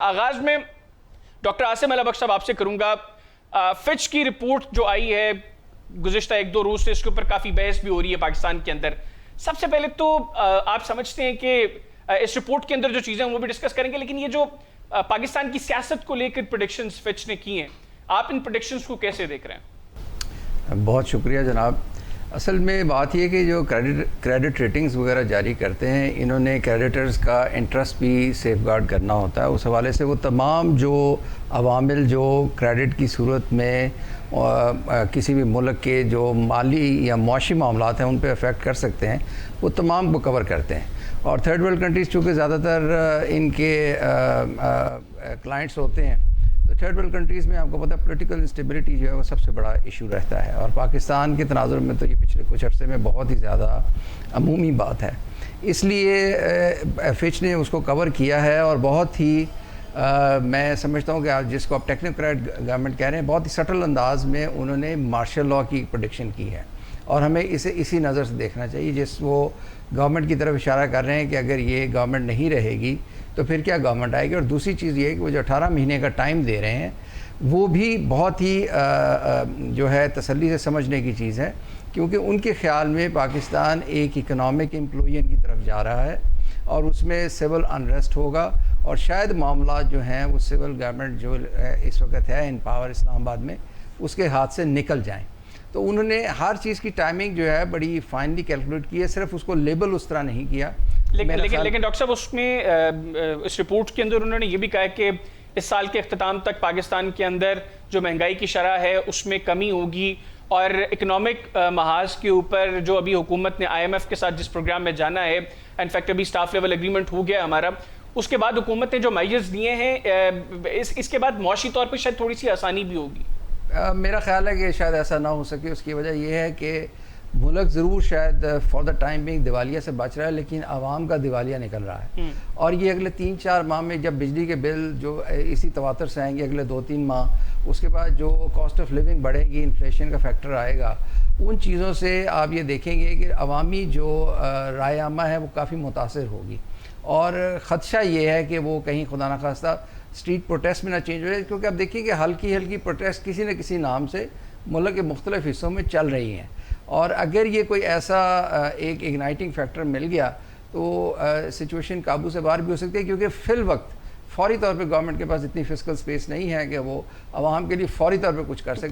آغاز میں ڈاکٹر عاصم علابخش صاحب آپ سے کروں گا. فچ کی رپورٹ جو آئی ہے گزشتہ ایک دو روز سے، اس کے اوپر کافی بحث بھی ہو رہی ہے پاکستان کے اندر. سب سے پہلے تو آپ سمجھتے ہیں کہ اس رپورٹ کے اندر جو چیزیں ہیں وہ بھی ڈسکس کریں گے، لیکن یہ جو پاکستان کی سیاست کو لے کر پریڈکشنز فچ نے کی ہیں، آپ ان پریڈکشنز کو کیسے دیکھ رہے ہیں؟ بہت شکریہ جناب. اصل میں بات یہ کہ جو کریڈٹ ریٹنگز وغیرہ جاری کرتے ہیں، انہوں نے کریڈیٹرز کا انٹرسٹ بھی سیف گارڈ کرنا ہوتا ہے. اس حوالے سے وہ تمام جو عوامل جو کریڈٹ کی صورت میں کسی بھی ملک کے جو مالی یا معاشی معاملات ہیں ان پہ افیکٹ کر سکتے ہیں، وہ تمام کو کور کرتے ہیں. اور تھرڈ ورلڈ کنٹریز چونکہ زیادہ تر ان کے کلائنٹس ہوتے ہیں، تو تھرڈ ورلڈ کنٹریز میں آپ کو پتہ ہے پولیٹیکل انسٹیبلٹی جو ہے وہ سب سے بڑا ایشو رہتا ہے، اور پاکستان کے تناظر میں تو یہ پچھلے کچھ عرصے میں بہت ہی زیادہ عمومی بات ہے. اس لیے فچ نے اس کو کور کیا ہے، اور بہت ہی میں سمجھتا ہوں کہ جس کو آپ ٹیکنوکریٹ گورنمنٹ کہہ رہے ہیں، بہت ہی سٹل انداز میں انہوں نے مارشل لاء کی پریڈکشن کی ہے، اور ہمیں اسے اسی نظر سے دیکھنا چاہیے. جس وہ گورنمنٹ کی طرف اشارہ کر رہے ہیں کہ اگر یہ گورنمنٹ نہیں رہے گی تو پھر کیا گورنمنٹ آئے گی. اور دوسری چیز یہ ہے کہ وہ جو 18 مہینے کا ٹائم دے رہے ہیں وہ بھی بہت ہی جو ہے تسلی سے سمجھنے کی چیز ہے، کیونکہ ان کے خیال میں پاکستان ایک اکنامک امپلوژن کی طرف جا رہا ہے، اور اس میں سول انریسٹ ہوگا، اور شاید معاملات جو ہیں وہ سول گورنمنٹ جو اس وقت ہے ان پاور اسلام آباد میں، اس کے ہاتھ سے نکل جائیں. تو انہوں نے ہر چیز کی ٹائمنگ جو ہے بڑی فائنلی کیلکولیٹ کی ہے، صرف اس کو لیبل اس طرح نہیں کیا. لیکن ڈاکٹر صاحب اس میں اس رپورٹ کے اندر انہوں نے یہ بھی کہا کہ اس سال کے اختتام تک پاکستان کے اندر جو مہنگائی کی شرح ہے اس میں کمی ہوگی، اور اکنامک محاذ کے اوپر جو ابھی حکومت نے آئی ایم ایف کے ساتھ جس پروگرام میں جانا ہے، انفیکٹ ابھی سٹاف لیول ایگریمنٹ ہو گیا ہمارا، اس کے بعد حکومت نے جو میجرز دیے ہیں اس کے بعد معاشی طور پہ شاید تھوڑی سی آسانی بھی ہوگی. میرا خیال ہے کہ شاید ایسا نہ ہو سکے. اس کی وجہ یہ ہے کہ ملک ضرور شاید فار دا ٹائم بینگ دیوالیہ سے بچ رہا ہے، لیکن عوام کا دیوالیہ نکل رہا ہے. اور یہ اگلے 3-4 ماہ میں جب بجلی کے بل جو اسی تواتر سے آئیں گے اگلے 2-3 ماہ، اس کے بعد جو کاسٹ آف لیونگ بڑھے گی، انفلیشن کا فیکٹر آئے گا، ان چیزوں سے آپ یہ دیکھیں گے کہ عوامی جو رائے عامہ ہے وہ کافی متاثر ہوگی. اور خدشہ یہ ہے کہ وہ کہیں خدا نخواستہ اسٹریٹ پروٹیسٹ میں نہ چینج ہو جائے، کیونکہ آپ دیکھیں کہ ہلکی پروٹیسٹ کسی نہ کسی نام سے ملک کے مختلف حصوں میں چل رہی ہیں. اور اگر یہ کوئی ایسا ایک اگنائٹنگ فیکٹر مل گیا تو سچویشن قابو سے باہر بھی ہو سکتی ہے، کیونکہ فی الوقت فوری طور پہ گورنمنٹ کے پاس اتنی فسکل سپیس نہیں ہے کہ وہ عوام کے لیے فوری طور پہ کچھ کر سکے.